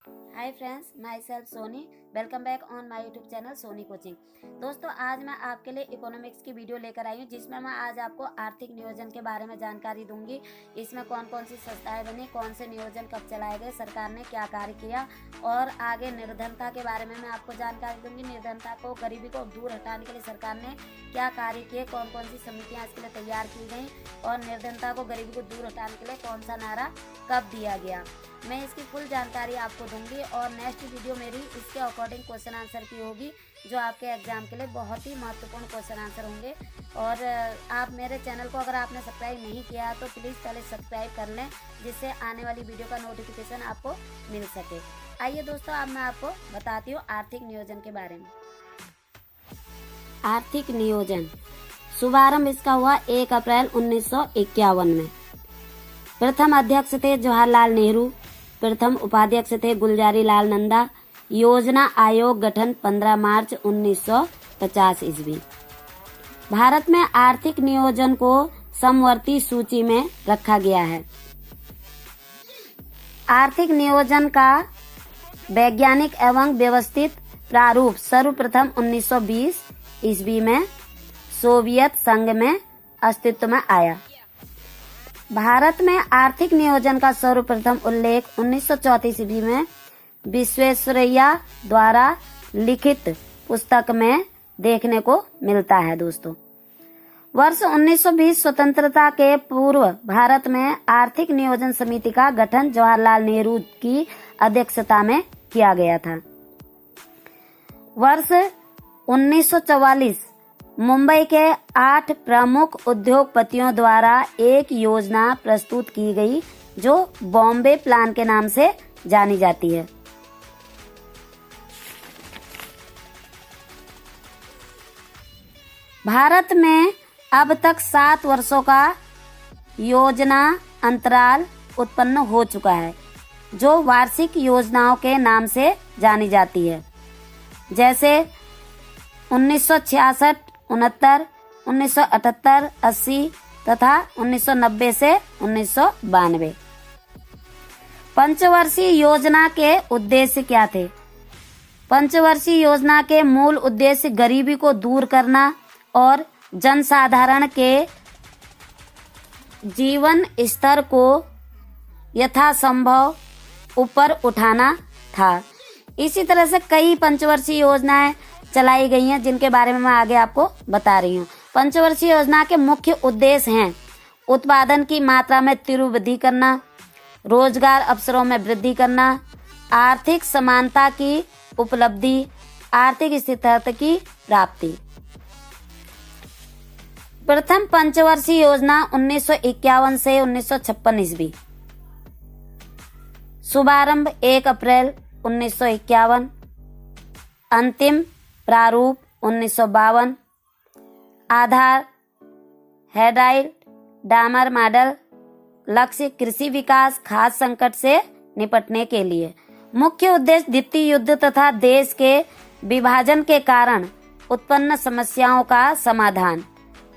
Hi friends, my self Soni. Welcome back on my YouTube channel Soni coaching. दोस्तों, आज मैं आपके लिए इकोनॉमिक्स की वीडियो लेकर आई हूँ, जिसमें मैं आज आपको आर्थिक नियोजन के बारे में जानकारी दूंगी। इसमें कौन कौन सी संस्थाएं बनी, कौन से नियोजन कब चलाए गए, सरकार ने क्या कार्य किया, और आगे निर्धनता के बारे में मैं आपको जानकारी दूंगी। निर्धनता को, गरीबी को दूर हटाने के लिए सरकार ने क्या कार्य किए, कौन कौन सी समितियाँ इसके लिए तैयार की गई, और निर्धनता को, गरीबी को दूर हटाने के लिए कौन सा नारा कब दिया गया। मैं इसकी फुल जानकारी आपको दूंगी और नेक्स्ट वीडियो मेरी इसके अकॉर्डिंग क्वेश्चन आंसर की होगी, जो आपके एग्जाम के लिए बहुत ही महत्वपूर्ण क्वेश्चन आंसर होंगे। और आप मेरे चैनल को अगर आपने सब्सक्राइब नहीं किया है तो प्लीज़ पहले सब्सक्राइब कर लें, जिससे आने वाली वीडियो का नोटिफिकेशन आपको मिल सके। आइए दोस्तों, अब मैं आपको बताती हूँ आर्थिक नियोजन के बारे में। आर्थिक नियोजन शुभारंभ इसका हुआ 1 अप्रैल 1951 में। प्रथम अध्यक्ष थे जवाहरलाल नेहरू, प्रथम उपाध्यक्ष थे गुलजारी लाल नंदा। योजना आयोग गठन 15 मार्च 1950 ईस्वी। भारत में आर्थिक नियोजन को समवर्ती सूची में रखा गया है। आर्थिक नियोजन का वैज्ञानिक एवं व्यवस्थित प्रारूप सर्वप्रथम 1920 ईस्वी में सोवियत संघ में अस्तित्व में आया। भारत में आर्थिक नियोजन का सर्वप्रथम उल्लेख 1934 ईस्वी में विश्वेश्वरैया द्वारा लिखित पुस्तक में देखने को मिलता है। दोस्तों, वर्ष 1920 स्वतंत्रता के पूर्व भारत में आर्थिक नियोजन समिति का गठन जवाहरलाल नेहरू की अध्यक्षता में किया गया था। वर्ष 1944 मुंबई के 8 प्रमुख उद्योगपतियों द्वारा एक योजना प्रस्तुत की गई, जो बॉम्बे प्लान के नाम से जानी जाती है। भारत में अब तक 7 वर्षों का योजना अंतराल उत्पन्न हो चुका है, जो वार्षिक योजनाओं के नाम से जानी जाती है, जैसे 1966, 69, 1978, 80 तथा 1990 से 1992। पंचवर्षीय योजना के उद्देश्य क्या थे? पंचवर्षीय योजना के मूल उद्देश्य गरीबी को दूर करना और जनसाधारण के जीवन स्तर को यथासंभव ऊपर उठाना था। इसी तरह से कई पंचवर्षीय योजनाएं चलाई गई हैं, जिनके बारे में मैं आगे आपको बता रही हूँ। पंचवर्षीय योजना के मुख्य उद्देश्य हैं उत्पादन की मात्रा में तीव्र वृद्धि करना, रोजगार अवसरों में वृद्धि करना, आर्थिक समानता की उपलब्धि, आर्थिक स्थिरता की प्राप्ति। प्रथम पंचवर्षीय योजना 1951 से 1956 ईस्वी। शुभारंभ 1 अप्रैल 1951। अंतिम प्रारूप 1952। आधार हेडाइल डामर मॉडल। लक्ष्य कृषि विकास, खाद्य संकट से निपटने के लिए। मुख्य उद्देश्य द्वितीय युद्ध तथा देश के विभाजन के कारण उत्पन्न समस्याओं का समाधान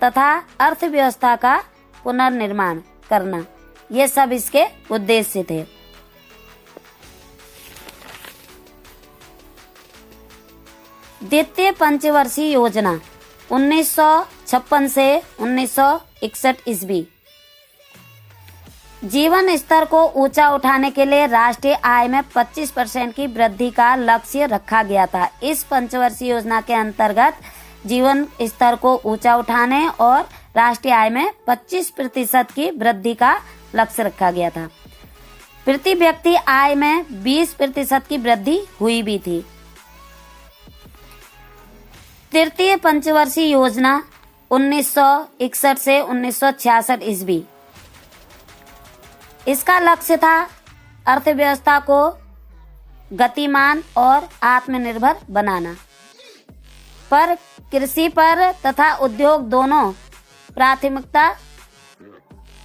तथा अर्थव्यवस्था का पुनर्निर्माण करना, ये सब इसके उद्देश्य थे। द्वितीय पंचवर्षीय योजना 1956 से 1961 ईस्वी। जीवन स्तर को ऊंचा उठाने के लिए राष्ट्रीय आय में 25% की वृद्धि का लक्ष्य रखा गया था। इस पंचवर्षीय योजना के अंतर्गत जीवन स्तर को ऊंचा उठाने और राष्ट्रीय आय में 25% की वृद्धि का लक्ष्य रखा गया था। प्रति व्यक्ति आय में 20% की वृद्धि हुई भी थी। तृतीय पंचवर्षीय योजना 1961 से 1966 ईस्वी। इसका लक्ष्य था अर्थव्यवस्था को गतिमान और आत्मनिर्भर बनाना। पर कृषि पर तथा उद्योग दोनों प्राथमिकता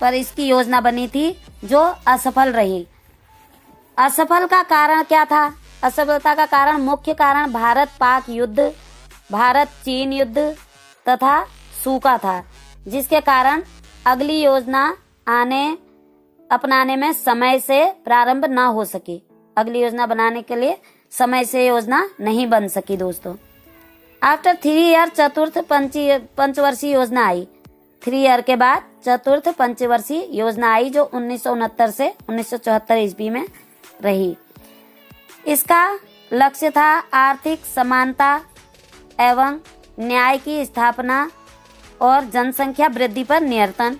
पर इसकी योजना बनी थी, जो असफल रही। असफल का कारण क्या था? असफलता का कारण, मुख्य कारण भारत पाक युद्ध, भारत चीन युद्ध तथा सूखा था, जिसके कारण अगली योजना अपनाने में समय से प्रारंभ न हो सकी। अगली योजना बनाने के लिए समय से योजना नहीं बन सकी दोस्तों। आफ्टर 3 ईयर चतुर्थ पंचवर्षीय योजना आई। 3 ईयर के बाद चतुर्थ पंचवर्षीय योजना आई जो 1969 से 1974 ईस्वी में रही। इसका लक्ष्य था आर्थिक समानता एवं न्याय की स्थापना और जनसंख्या वृद्धि पर नियंत्रण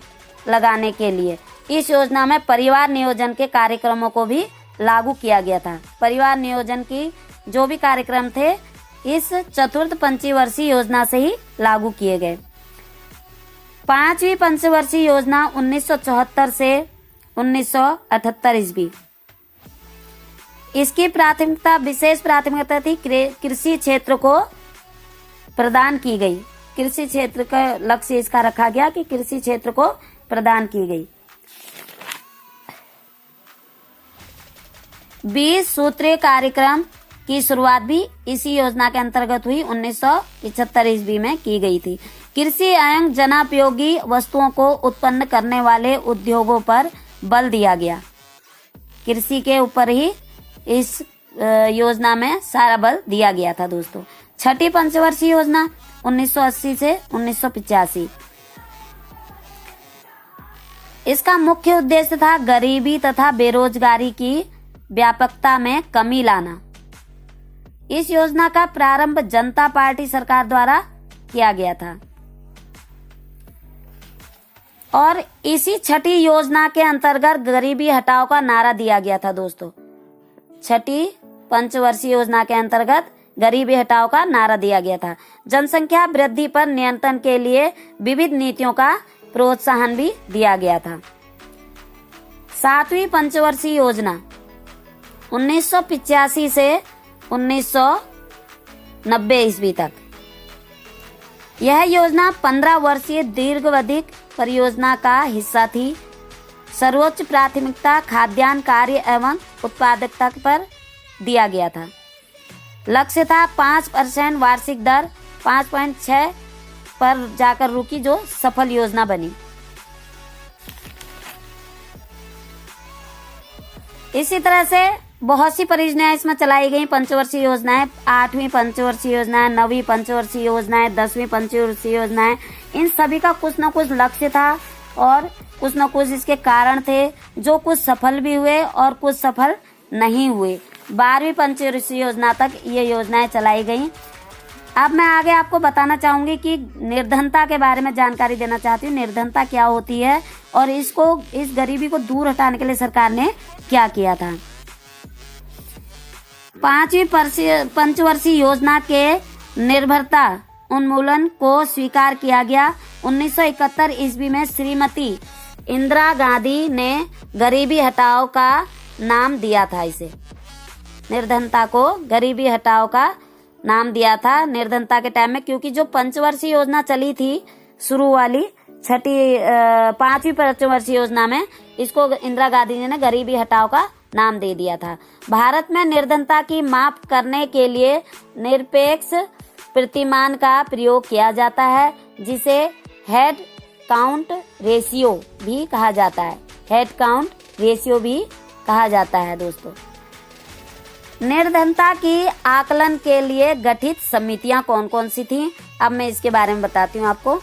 लगाने के लिए। इस योजना में परिवार नियोजन के कार्यक्रमों को भी लागू किया गया था। परिवार नियोजन की जो भी कार्यक्रम थे इस चतुर्थ पंचवर्षीय योजना से ही लागू किए गए। 5वीं पंचवर्षीय योजना 1974 से 1978 ईस्वी। इसकी प्राथमिकता, विशेष प्राथमिकता थी कृषि क्षेत्र को प्रदान की गई। कृषि क्षेत्र का लक्ष्य इसका रखा गया कि कृषि क्षेत्र को प्रदान की गई। 20 सूत्रीय कार्यक्रम की शुरुआत भी इसी योजना के अंतर्गत हुई। 1975 ईस्वी में की गई थी। कृषि एवं जनोपयोगी वस्तुओं को उत्पन्न करने वाले उद्योगों पर बल दिया गया। कृषि के ऊपर ही इस योजना में सारा बल दिया गया था दोस्तों। 6ठी पंचवर्षीय योजना 1980 से 1985। इसका मुख्य उद्देश्य था गरीबी तथा बेरोजगारी की व्यापकता में कमी लाना। इस योजना का प्रारंभ जनता पार्टी सरकार द्वारा किया गया था और इसी 6ठी योजना के अंतर्गत गरीबी हटाओ का नारा दिया गया था दोस्तों। 6ठी पंचवर्षीय योजना के अंतर्गत गरीबी हटाओ का नारा दिया गया था। जनसंख्या वृद्धि पर नियंत्रण के लिए विविध नीतियों का प्रोत्साहन भी दिया गया था। 7वीं पंचवर्षीय योजना 1985 से 1990 ईस्वी तक। यह योजना 15 वर्षीय दीर्घावधि परियोजना का हिस्सा थी। सर्वोच्च प्राथमिकता खाद्यान्न कार्य एवं उत्पादकता पर दिया गया था। लक्ष्य था 5% वार्षिक दर 5.6 पर जाकर रुकी, जो सफल योजना बनी। इसी तरह से बहुत सी परियोजनाएं इसमें चलाई गई। पंचवर्षीय योजनाएं, 8वीं पंचवर्षीय योजनाएं, 9वीं पंचवर्षीय योजनाएं, 10वीं पंचवर्षीय योजनाएं, इन सभी का कुछ न कुछ लक्ष्य था और कुछ न कुछ इसके कारण थे, जो कुछ सफल भी हुए और कुछ सफल नहीं हुए। 12वीं पंचवर्षीय योजना तक ये योजनाएं चलाई गई। अब मैं आगे आपको बताना चाहूंगी कि निर्धनता के बारे में जानकारी देना चाहती हूँ। निर्धनता क्या होती है और इस गरीबी को दूर हटाने के लिए सरकार ने क्या किया था। 5वीं पंचवर्षीय योजना के निर्भरता उन्मूलन को स्वीकार किया गया। 1971 ईस्वी में श्रीमती इंदिरा गांधी ने गरीबी हटाओ का नाम दिया था। इसे निर्धनता को गरीबी हटाओ का नाम दिया था निर्धनता के टाइम में, क्योंकि जो पंचवर्षीय योजना चली थी शुरू वाली 5वीं पंचवर्षीय योजना में, इसको इंदिरा गांधी जी ने गरीबी हटाओ का नाम दे दिया था। भारत में निर्धनता की माप करने के लिए निरपेक्ष प्रतिमान का प्रयोग किया जाता है, जिसे हेड काउंट रेशियो भी कहा जाता है। हेड काउंट रेशियो भी कहा जाता है दोस्तों। निर्धनता की आकलन के लिए गठित समितियां कौन कौन सी थी, अब मैं इसके बारे में बताती हूँ आपको।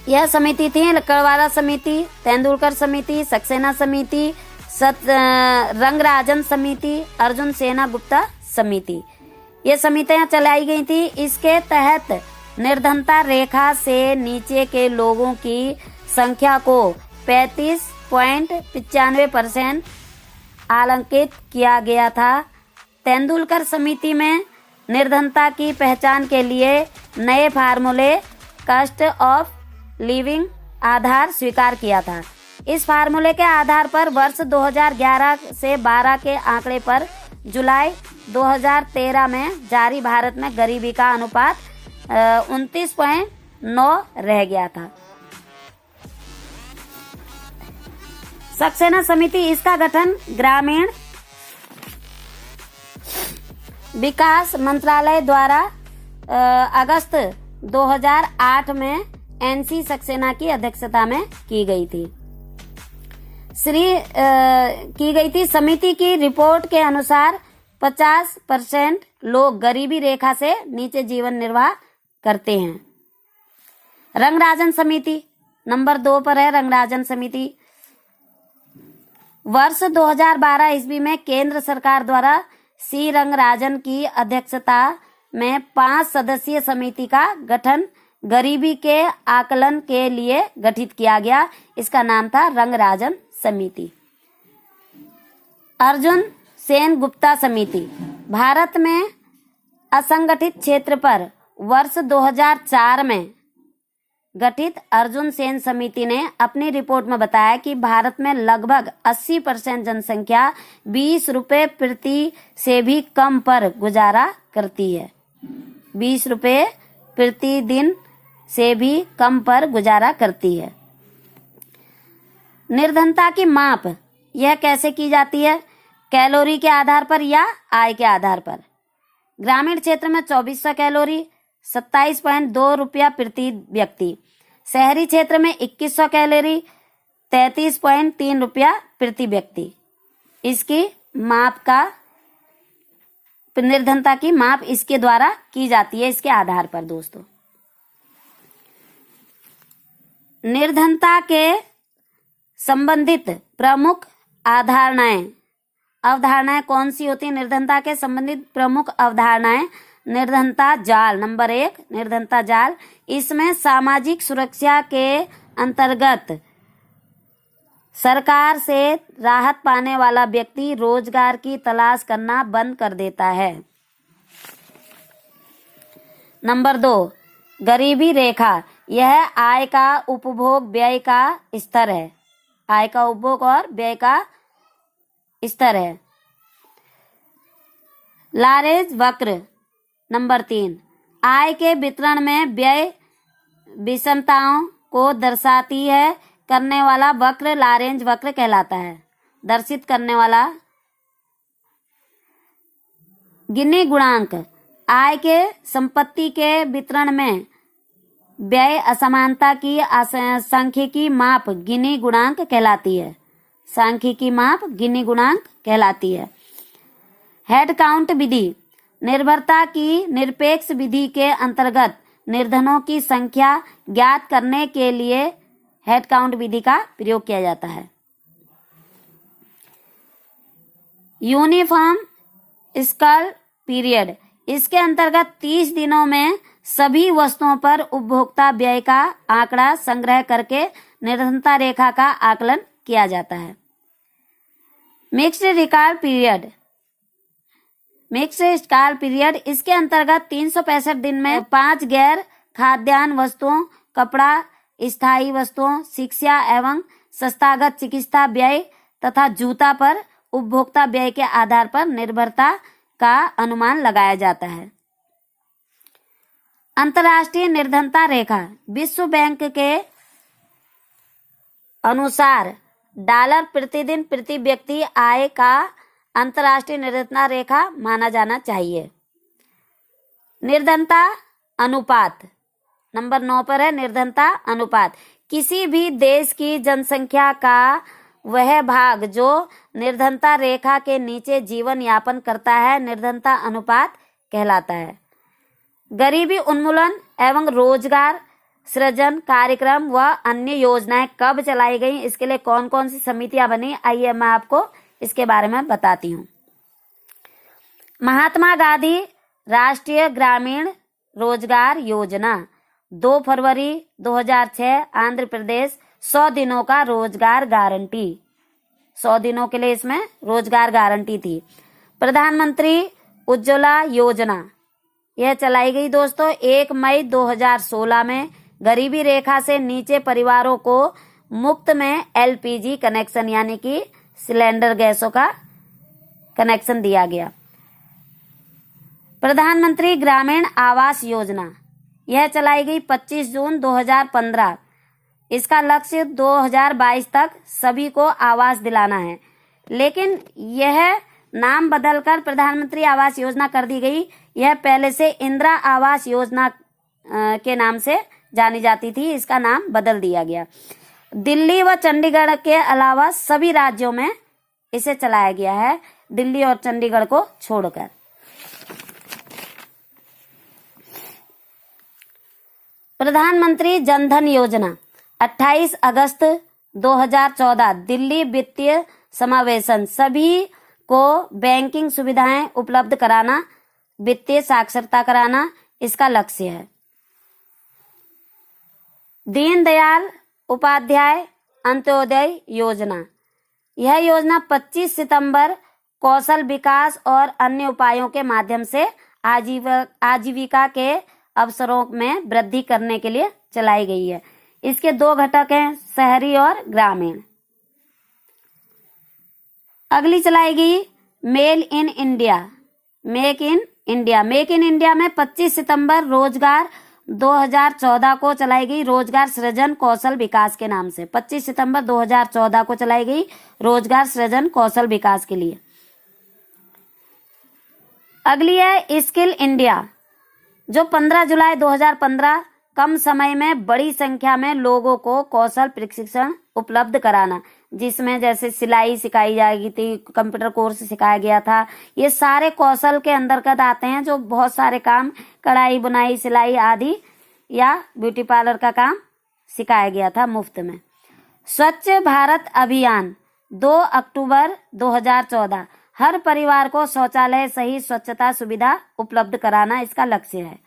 यह समिति थी लकड़वाला समिति, तेंदुलकर समिति, सक्सेना समिति, रंगराजन समिति, अर्जुन सेना गुप्ता समिति। ये समितियां चलाई गई थी। इसके तहत निर्धनता रेखा से नीचे के लोगों की संख्या को 35.95% आंकित किया गया था। तेंदुलकर समिति में निर्धनता की पहचान के लिए नए फार्मूले कॉस्ट ऑफ लिविंग आधार स्वीकार किया था। इस फार्मूले के आधार पर वर्ष 2011 से 12 के आंकड़े पर जुलाई 2013 में जारी भारत में गरीबी का अनुपात 29.9 रह गया था। सक्सेना समिति, इसका गठन ग्रामीण विकास मंत्रालय द्वारा अगस्त 2008 में एनसी सक्सेना की अध्यक्षता में की गई थी। की गई थी। समिति की रिपोर्ट के अनुसार 50% लोग गरीबी रेखा से नीचे जीवन निर्वाह करते हैं। रंगराजन समिति नंबर 2 पर है। रंगराजन समिति वर्ष 2012 ईस्वी में केंद्र सरकार द्वारा सी रंगराजन की अध्यक्षता में 5 सदस्यीय समिति का गठन गरीबी के आकलन के लिए गठित किया गया। इसका नाम था रंगराजन समिति। अर्जुन सेन गुप्ता समिति भारत में असंगठित क्षेत्र पर वर्ष 2004 में गठित अर्जुन सेन समिति ने अपनी रिपोर्ट में बताया कि भारत में लगभग 80% जनसंख्या 20 रुपए प्रति से भी कम पर गुजारा करती है। 20 रुपए प्रति दिन से भी कम पर गुजारा करती है। निर्धनता की माप यह कैसे की जाती है? कैलोरी के आधार पर या आय के आधार पर। ग्रामीण क्षेत्र में 2400 कैलोरी 27.2 रुपया प्रति व्यक्ति। शहरी क्षेत्र में 2100 कैलोरी 33.3 रुपया प्रति व्यक्ति। इसकी माप का निर्धनता की माप इसके द्वारा की जाती है, इसके आधार पर। दोस्तों, निर्धनता के संबंधित प्रमुख अवधारणाएं कौन सी होती है? निर्धनता के संबंधित प्रमुख अवधारणाएं निर्धनता जाल नंबर 1 निर्धनता जाल। इसमें सामाजिक सुरक्षा के अंतर्गत सरकार से राहत पाने वाला व्यक्ति रोजगार की तलाश करना बंद कर देता है। नंबर 2 गरीबी रेखा। यह आय का उपभोग व्यय का स्तर है। आय का उपभोग और व्यय का स्तर है। लारेंज वक्र नंबर 3 आय के वितरण में व्यय विषमताओं को दर्शाती है करने वाला वक्र लारेंज वक्र कहलाता है। दर्शित करने वाला। गिनी गुणांक आय के संपत्ति के वितरण में व्यय असमानता की सांख्यिकी माप गिनी गुणांक कहलाती है। सांख्यिकी माप गिनी गुणांक कहलाती है। हेड काउंट विधि निर्भरता की निरपेक्ष विधि के अंतर्गत निर्धनों की संख्या ज्ञात करने के लिए हेड काउंट विधि का प्रयोग किया जाता है। यूनिफॉर्म स्कल पीरियड इसके अंतर्गत 30 दिनों में सभी वस्तुओं पर उपभोक्ता व्यय का आंकड़ा संग्रह करके निर्धनता रेखा का आकलन किया जाता है। मिक्स्ड स्काल पीरियड इसके अंतर्गत 365 दिन में 5 गैर खाद्यान्न वस्तुओं, कपड़ा, स्थायी वस्तुओं, शिक्षा एवं संस्थागत चिकित्सा व्यय तथा जूता पर उपभोक्ता व्यय के आधार पर निर्भरता का अनुमान लगाया जाता है। अंतर्राष्ट्रीय निर्धनता रेखा विश्व बैंक के अनुसार डॉलर प्रतिदिन प्रति व्यक्ति आय का अंतर्राष्ट्रीय निर्धनता रेखा माना जाना चाहिए। निर्धनता अनुपात नंबर 9 पर है। निर्धनता अनुपात किसी भी देश की जनसंख्या का वह भाग जो निर्धनता रेखा के नीचे जीवन यापन करता है निर्धनता अनुपात कहलाता है। गरीबी उन्मूलन एवं रोजगार सृजन कार्यक्रम व अन्य योजनाएं कब चलाई गई, इसके लिए कौन कौन सी समितियां बनी, आइए मैं आपको इसके बारे में बताती हूँ। महात्मा गांधी राष्ट्रीय ग्रामीण रोजगार योजना 2 फरवरी 2006 आंध्र प्रदेश 100 दिनों का रोजगार गारंटी 100 दिनों के लिए इसमें रोजगार गारंटी थी। प्रधानमंत्री उज्ज्वला योजना यह चलाई गई दोस्तों 1 मई 2016 में। गरीबी रेखा से नीचे परिवारों को मुफ्त में एलपीजी कनेक्शन यानी कि सिलेंडर गैसों का कनेक्शन दिया गया। प्रधानमंत्री ग्रामीण आवास योजना यह चलाई गई 25 जून 2015। इसका लक्ष्य 2022 तक सभी को आवास दिलाना है, लेकिन यह नाम बदलकर प्रधानमंत्री आवास योजना कर दी गई। यह पहले से इंदिरा आवास योजना के नाम से जानी जाती थी, इसका नाम बदल दिया गया। दिल्ली व चंडीगढ़ के अलावा सभी राज्यों में इसे चलाया गया है, दिल्ली और चंडीगढ़ को छोड़कर। प्रधानमंत्री जनधन योजना 28 अगस्त 2014 दिल्ली वित्तीय समावेशन, सभी को बैंकिंग सुविधाएं उपलब्ध कराना, वित्तीय साक्षरता कराना इसका लक्ष्य है। दीनदयाल उपाध्याय अंत्योदय योजना, यह योजना 25 सितंबर कौशल विकास और अन्य उपायों के माध्यम से आजीविका के अवसरों में वृद्धि करने के लिए चलाई गई है। इसके 2 घटक हैं, शहरी और ग्रामीण। अगली चलाई गई make in India. Make in India में 25 सितंबर रोजगार 2014 को चलाई गई रोजगार सृजन कौशल विकास के नाम से। 25 सितंबर 2014 को चलाई गई रोजगार सृजन कौशल विकास के लिए। अगली है स्किल इंडिया, जो 15 जुलाई 2015 कम समय में बड़ी संख्या में लोगों को कौशल प्रशिक्षण उपलब्ध कराना, जिसमें जैसे सिलाई सिखाई जाएगी थी, कंप्यूटर कोर्स सिखाया गया था। ये सारे कौशल के अंतर्गत आते हैं, जो बहुत सारे काम, कढ़ाई बुनाई सिलाई आदि या ब्यूटी पार्लर का काम सिखाया गया था मुफ्त में। स्वच्छ भारत अभियान 2 अक्टूबर 2014 हर परिवार को शौचालय सही स्वच्छता सुविधा उपलब्ध कराना इसका लक्ष्य है।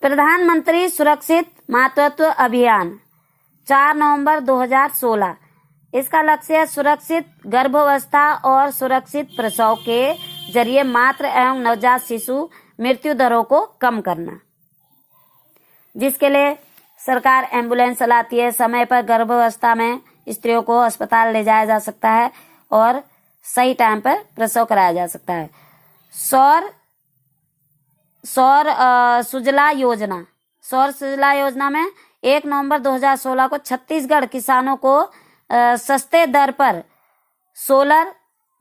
प्रधानमंत्री सुरक्षित मातृत्व अभियान 4 नवंबर 2016, इसका लक्ष्य है सुरक्षित गर्भावस्था और सुरक्षित प्रसव के जरिए मातृ एवं नवजात शिशु मृत्यु दरों को कम करना, जिसके लिए सरकार एम्बुलेंस चलाती है। समय पर गर्भावस्था में स्त्रियों को अस्पताल ले जाया जा सकता है और सही टाइम पर प्रसव कराया जा सकता है। सौर सुजला योजना में 1 नवंबर 2016 को छत्तीसगढ़ किसानों को सस्ते दर पर सोलर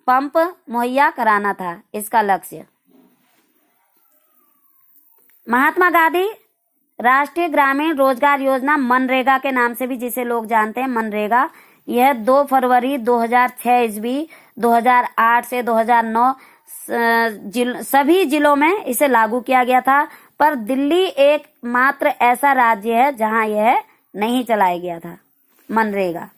पंप मुहैया कराना था इसका लक्ष्य। महात्मा गांधी राष्ट्रीय ग्रामीण रोजगार योजना मनरेगा के नाम से भी जिसे लोग जानते हैं, मनरेगा, यह 2 फरवरी 2006 ईस्वी 2008 से 2009 सभी जिलों में इसे लागू किया गया था, पर दिल्ली एकमात्र ऐसा राज्य है जहां यह नहीं चलाया गया था मनरेगा।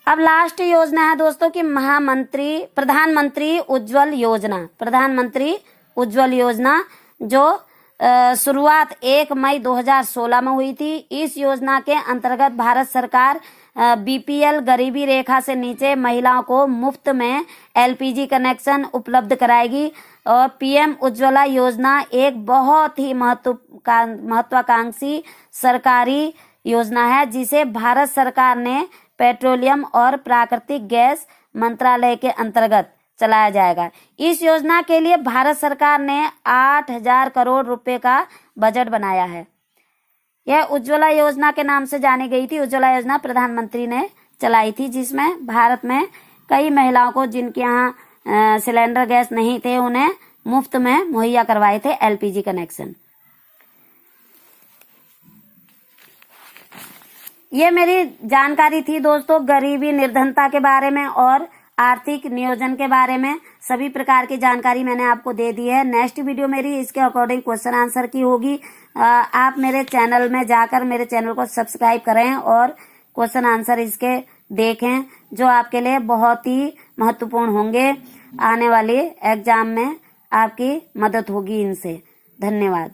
अब लास्ट योजना है दोस्तों की प्रधानमंत्री उज्ज्वल योजना, जो शुरुआत 1 मई 2016 में हुई थी। इस योजना के अंतर्गत भारत सरकार बीपीएल गरीबी रेखा से नीचे महिलाओं को मुफ्त में एलपीजी कनेक्शन उपलब्ध कराएगी। और पीएम उज्ज्वला योजना एक बहुत ही महत्वाकांक्षी सरकारी योजना है, जिसे भारत सरकार ने पेट्रोलियम और प्राकृतिक गैस मंत्रालय के अंतर्गत चलाया जाएगा। इस योजना के लिए भारत सरकार ने 8,000 करोड़ रुपए का बजट बनाया है। यह उज्ज्वला योजना के नाम से जानी गई थी। उज्ज्वला योजना प्रधानमंत्री ने चलाई थी, जिसमें भारत में कई महिलाओं को जिनके यहाँ सिलेंडर गैस नहीं थे उन्हें मुफ्त में मुहैया करवाए थे एलपीजी कनेक्शन। ये मेरी जानकारी थी दोस्तों गरीबी निर्धनता के बारे में और आर्थिक नियोजन के बारे में। सभी प्रकार की जानकारी मैंने आपको दे दी है। नेक्स्ट वीडियो मेरी इसके अकॉर्डिंग क्वेश्चन आंसर की होगी। आप मेरे चैनल में जाकर मेरे चैनल को सब्सक्राइब करें और क्वेश्चन आंसर इसके देखें, जो आपके लिए बहुत ही महत्वपूर्ण होंगे। आने वाले एग्जाम में आपकी मदद होगी इनसे। धन्यवाद।